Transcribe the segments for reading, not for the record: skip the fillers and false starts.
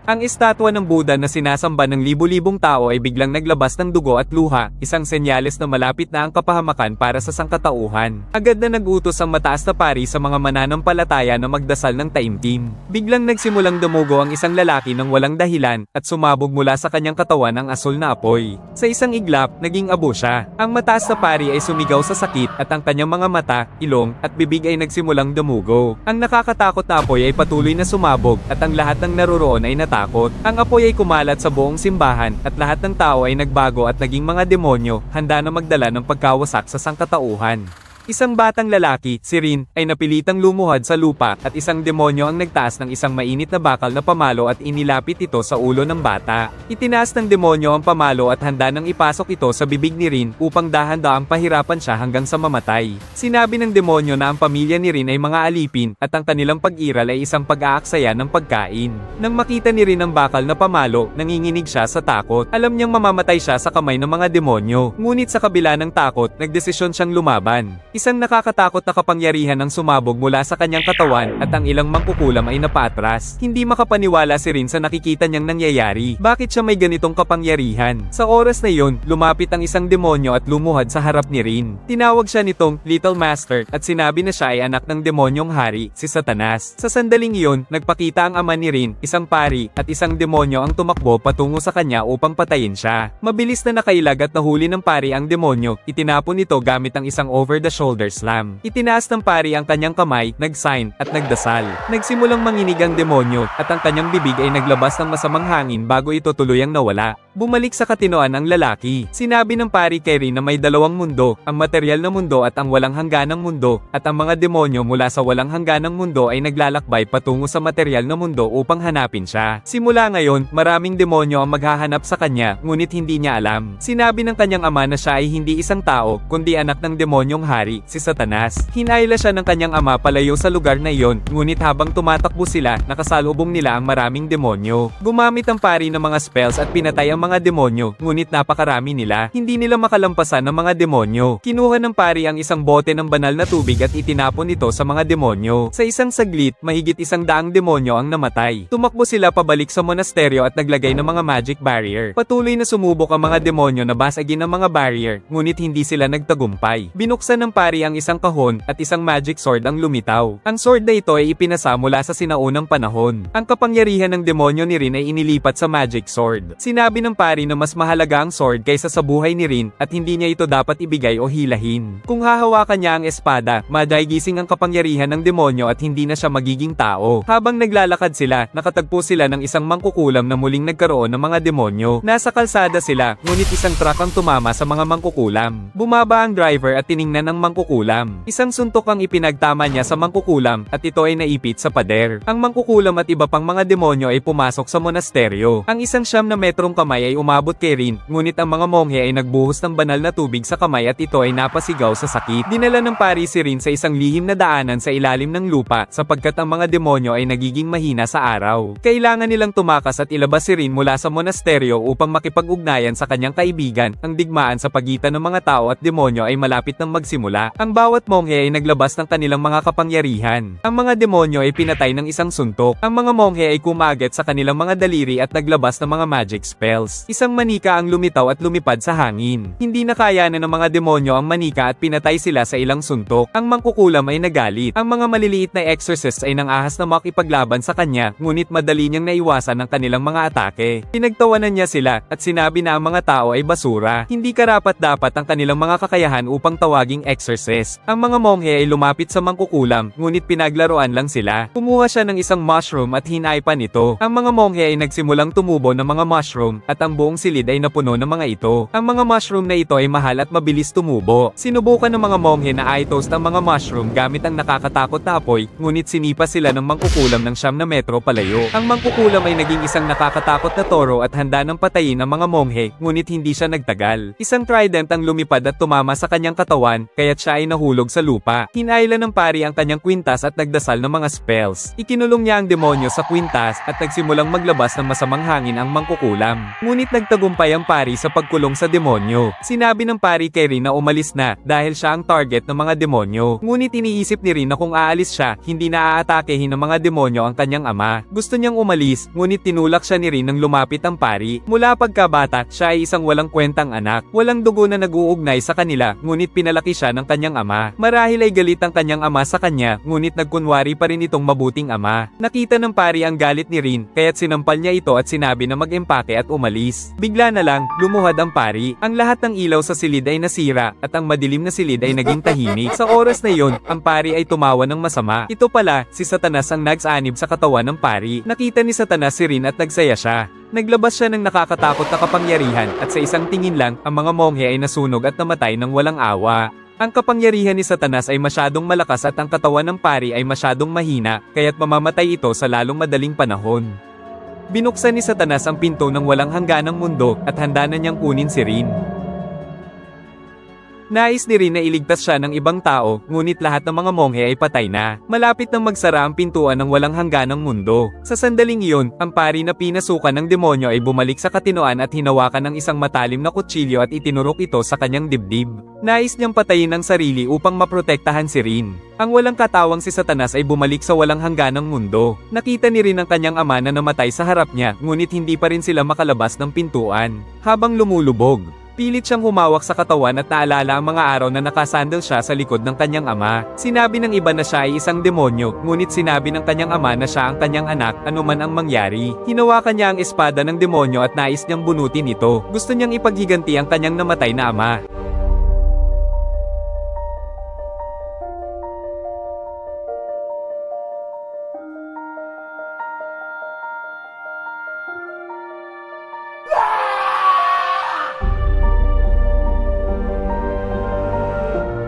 Ang estatwa ng Buddha na sinasamba ng libu-libong tao ay biglang naglabas ng dugo at luha, isang senyales na malapit na ang kapahamakan para sa sangkatauhan. Agad na nagutos ang mataas na pari sa mga mananampalataya na magdasal ng taimtim. Biglang nagsimulang dumugo ang isang lalaki ng walang dahilan, at sumabog mula sa kanyang katawan ang asul na apoy. Sa isang iglap, naging abo siya. Ang mataas na pari ay sumigaw sa sakit at ang kanyang mga mata, ilong, at bibig ay nagsimulang dumugo. Ang nakakatakot na apoy ay patuloy na sumabog at ang lahat ng naroroon ay natakot. Ang apoy ay kumalat sa buong simbahan at lahat ng tao ay nagbago at naging mga demonyo, handa na magdala ng pagkawasak sa sangkatauhan. Isang batang lalaki, si Rin, ay napilitang lumuhad sa lupa at isang demonyo ang nagtaas ng isang mainit na bakal na pamalo at inilapit ito sa ulo ng bata. Itinaas ng demonyo ang pamalo at handa nang ipasok ito sa bibig ni Rin upang dahan-dahang pahirapan siya hanggang sa mamatay. Sinabi ng demonyo na ang pamilya ni Rin ay mga alipin at ang kanilang pag-iral ay isang pag-aaksaya ng pagkain. Nang makita ni Rin ang bakal na pamalo, nanginginig siya sa takot. Alam niyang mamamatay siya sa kamay ng mga demonyo. Ngunit sa kabila ng takot, nagdesisyon siyang lumaban. Isang nakakatakot na kapangyarihan ang sumabog mula sa kanyang katawan at ang ilang mangkukulam ay napaatras. Hindi makapaniwala si Rin sa nakikita niyang nangyayari. Bakit siya may ganitong kapangyarihan? Sa oras na iyon, lumapit ang isang demonyo at lumuhad sa harap ni Rin. Tinawag siya nitong Little Master at sinabi na siya ay anak ng demonyong hari, si Satanas. Sa sandaling iyon, nagpakita ang ama ni Rin, isang pari, at isang demonyo ang tumakbo patungo sa kanya upang patayin siya. Mabilis na nakailag at nahuli ng pari ang demonyo, itinapon ito gamit ang isang over-the-shoulder slam. Itinaas ng pari ang kanyang kamay, nag-sign, at nagdasal. Nagsimulang manginig ang demonyo, at ang kanyang bibig ay naglabas ng masamang hangin bago ito tuluyang nawala. Bumalik sa katinoan ang lalaki. Sinabi ng pari kay Rin na may dalawang mundo, ang materyal na mundo at ang walang hangganang mundo, at ang mga demonyo mula sa walang hangganang mundo ay naglalakbay patungo sa materyal na mundo upang hanapin siya. Simula ngayon, maraming demonyo ang maghahanap sa kanya, ngunit hindi niya alam. Sinabi ng kanyang ama na siya ay hindi isang tao, kundi anak ng demonyong hari, si Satanas. Hinayla siya ng kanyang ama palayo sa lugar na iyon, ngunit habang tumatakbo sila, nakasalubong nila ang maraming demonyo. Gumamit ang pari ng mga spells at pinatay ang mga demonyo, ngunit napakarami nila. Hindi nila makalampasan ng mga demonyo. Kinuha ng pari ang isang bote ng banal na tubig at itinapon ito sa mga demonyo. Sa isang saglit, mahigit 100 demonyo ang namatay. Tumakbo sila pabalik sa monasteryo at naglagay ng mga magic barrier. Patuloy na sumubok ang mga demonyo na basagin ang mga barrier, ngunit hindi sila nagtagumpay. Binuksan ng pari ang isang kahon at isang magic sword ang lumitaw. Ang sword na ito ay ipinasa mula sa sinaunang panahon. Ang kapangyarihan ng demonyo ni Rin ay inilipat sa magic sword. Sinabi ng pari na mas mahalaga ang sword kaysa sa buhay ni Rin at hindi niya ito dapat ibigay o hilahin. Kung hahawakan niya ang espada, madahigising ang kapangyarihan ng demonyo at hindi na siya magiging tao. Habang naglalakad sila, nakatagpo sila ng isang mangkukulam na muling nagkaroon ng mga demonyo. Nasa kalsada sila, ngunit isang truck ang tumama sa mga mangkukulam. Bumaba ang driver at tiningnan ng mangkukulam. Isang suntok ang ipinagtama niya sa mangkukulam at ito ay naipit sa pader. Ang mangkukulam at iba pang mga demonyo ay pumasok sa monasteryo. Ang isang 9 metrong kamay ay umabot kay Rin, ngunit ang mga monghe ay nagbuhos ng banal na tubig sa kamay at ito ay napasigaw sa sakit. Dinala ng pari si Rin sa isang lihim na daanan sa ilalim ng lupa sapagkat ang mga demonyo ay nagiging mahina sa araw. Kailangan nilang tumakas at ilabas si Rin mula sa monasteryo upang makipag-ugnayan sa kanyang kaibigan. Ang digmaan sa pagitan ng mga tao at demonyo ay malapit nang magsimula. Ang bawat monghe ay naglabas ng kanilang mga kapangyarihan. Ang mga demonyo ay pinatay ng isang suntok. Ang mga monghe ay kumagat sa kanilang mga daliri at naglabas ng mga magic spells. Isang manika ang lumitaw at lumipad sa hangin. Hindi na kaya na ng mga demonyo ang manika at pinatay sila sa ilang suntok. Ang mangkukulam ay nagalit. Ang mga maliliit na exorcists ay nangahas na makipaglaban sa kanya, ngunit madali niyang naiwasan ang kanilang mga atake. Pinagtawanan niya sila at sinabi na ang mga tao ay basura. Hindi karapat-dapat ang kanilang mga kakayahan upang tawaging exorcist. Ang mga monghe ay lumapit sa mangkukulam, ngunit pinaglaruan lang sila. Kumuha siya ng isang mushroom at hinaypan ito. Ang mga monghe ay nagsimulang tumubo ng mga mushroom at ang buong silid ay napuno ng mga ito. Ang mga mushroom na ito ay mahal at mabilis tumubo. Sinubukan ng mga monghe na i-toast ang mga mushroom gamit ang nakakatakot na apoy, ngunit sinipa sila ng mangkukulam ng 9 metro palayo. Ang mangkukulam ay naging isang nakakatakot na toro at handa ng patayin ang mga monghe, ngunit hindi siya nagtagal. Isang trident ang lumipad at tumama sa kanyang katawan, kaya't siya ay nahulog sa lupa. Hinayla ng pari ang kanyang kwintas at nagdasal ng mga spells. Ikinulong niya ang demonyo sa kwintas at nagsimulang maglabas ng masamang hangin ang mangkukulam. Ngunit nagtagumpay ang pari sa pagkulong sa demonyo. Sinabi ng pari kay Rin na umalis na dahil siya ang target ng mga demonyo. Ngunit iniisip ni Rin na kung aalis siya, hindi na aatakehin ng mga demonyo ang kanyang ama. Gusto niyang umalis, ngunit tinulak siya ni Rin nang lumapit ang pari. Mula pagkabata, siya ay isang walang kwentang anak. Walang dugo na nag-uugnay sa kanila, ngunit pinalaki siya ng kanyang ama. Marahil ay galit ang kanyang ama sa kanya, ngunit nagkunwari pa rin itong mabuting ama. Nakita ng pari ang galit ni Rin, kaya't sinampal niya ito at sinabi na mag-empake at umalis. Bigla na lang, lumuhad ang pari. Ang lahat ng ilaw sa silid ay nasira, at ang madilim na silid ay naging tahimik. Sa oras na yon, ang pari ay tumawa ng masama. Ito pala, si Satanas ang nagsanib sa katawan ng pari. Nakita ni Satanas si Rin at nagsaya siya. Naglabas siya ng nakakatakot na kapangyarihan, at sa isang tingin lang, ang mga monghe ay nasunog at namatay ng walang awa. Ang kapangyarihan ni Satanas ay masyadong malakas at ang katawan ng pari ay masyadong mahina, kaya't mamamatay ito sa lalong madaling panahon. Binuksan ni Satanas ang pinto ng walang hangganang mundo at handa na niyang kunin si Rin. Nais ni Rin na iligtas siya ng ibang tao, ngunit lahat ng mga monghe ay patay na. Malapit nang magsara ang pintuan ng walang hangganang mundo. Sa sandaling iyon, ang pari na pinasukan ng demonyo ay bumalik sa katinoan at hinawakan ng isang matalim na kutsilyo at itinurok ito sa kanyang dibdib. Nais niyang patayin ang sarili upang maprotektahan si Rin. Ang walang katawang si Satanas ay bumalik sa walang hangganang mundo. Nakita ni Rin ang kanyang ama na namatay sa harap niya, ngunit hindi pa rin sila makalabas ng pintuan. Habang lumulubog, pilit siyang humawak sa katawan at naalala ang mga araw na nakasandal siya sa likod ng kanyang ama. Sinabi ng iba na siya ay isang demonyo, ngunit sinabi ng kanyang ama na siya ang kanyang anak, anuman ang mangyari. Hinawakan niya ang espada ng demonyo at nais niyang bunutin ito. Gusto niyang ipaghiganti ang kanyang namatay na ama.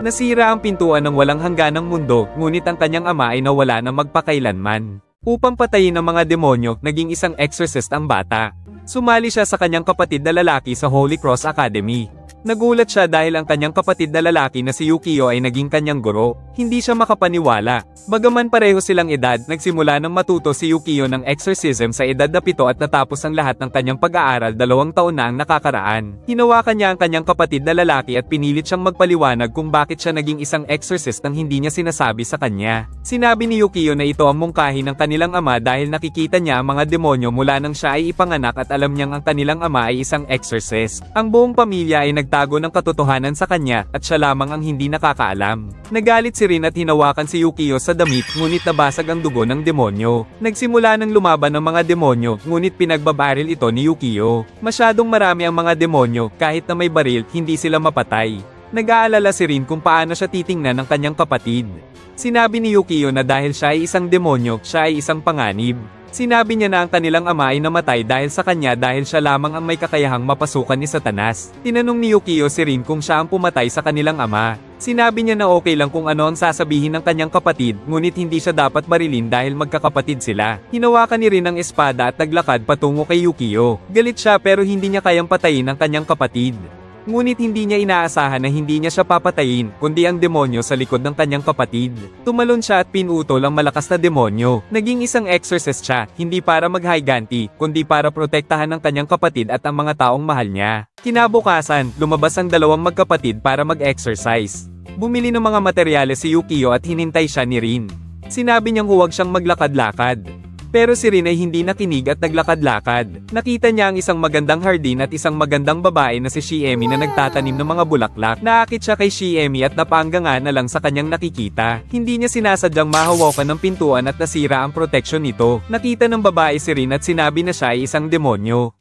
Nasira ang pintuan ng walang hangganang mundo, ngunit ang kanyang ama ay nawala na magpakailanman. Upang patayin ang mga demonyo, naging isang exorcist ang bata. Sumali siya sa kanyang kapatid na lalaki sa Holy Cross Academy. Nagulat siya dahil ang kanyang kapatid na lalaki na si Yukio ay naging kanyang guro. Hindi siya makapaniwala. Bagaman pareho silang edad, nagsimula ng matuto si Yukio ng exorcism sa edad na 7 at natapos ang lahat ng kanyang pag-aaral 2 taon na ang nakakaraan. Hinawakan niya ang kanyang kapatid na lalaki at pinilit siyang magpaliwanag kung bakit siya naging isang exorcist nang hindi niya sinasabi sa kanya. Sinabi ni Yukio na ito ang mungkahi ng kanilang ama dahil nakikita niya ang mga demonyo mula nang siya ay ipanganak at alam niyang ang kanilang ama ay isang exorcist. Ang buong pamilya ay nagtago ng katotohanan sa kanya at siya lamang ang hindi nakakaalam. Nagalit si Rin at hinawakan si Yukio sa damit, ngunit nabasag ang dugo ng demonyo. Nagsimula ng lumaban ng mga demonyo, ngunit pinagbabaril ito ni Yukio. Masyadong marami ang mga demonyo, kahit na may baril, hindi sila mapatay. Nag-aalala si Rin kung paano siya titingnan ng kanyang kapatid. Sinabi ni Yukio na dahil siya ay isang demonyo, siya ay isang panganib. Sinabi niya na ang kanilang ama ay namatay dahil sa kanya dahil siya lamang ang may kakayahang mapasukan ni Satanas. Tinanong ni Yukio si Rin kung siya ang pumatay sa kanilang ama. Sinabi niya na okay lang kung ano ang sasabihin ng kanyang kapatid, ngunit hindi siya dapat marilin dahil magkakapatid sila. Hinawakan ni Rin ang espada at naglakad patungo kay Yukio. Galit siya pero hindi niya kayang patayin ang kanyang kapatid. Ngunit hindi niya inaasahan na hindi niya siya papatayin, kundi ang demonyo sa likod ng kanyang kapatid. Tumalon siya at pinutol ang malakas na demonyo. Naging isang exorcist siya, hindi para maghiganti, kundi para protektahan ang kanyang kapatid at ang mga taong mahal niya. Kinabukasan, lumabas ang dalawang magkapatid para mag-exercise. Bumili ng mga materyales si Yukio at hinintay siya ni Rin. Sinabi niyang huwag siyang maglakad-lakad. Pero si Rin ay hindi nakinig at naglakad-lakad. Nakita niya ang isang magandang hardin at isang magandang babae na si Shiemi na nagtatanim ng mga bulaklak. Naakit siya kay Shiemi at napanganga na lang sa kanyang nakikita. Hindi niya sinasadyang mahawakan ng pintuan at nasira ang proteksyon nito. Nakita ng babae si Rin at sinabi na siya ay isang demonyo.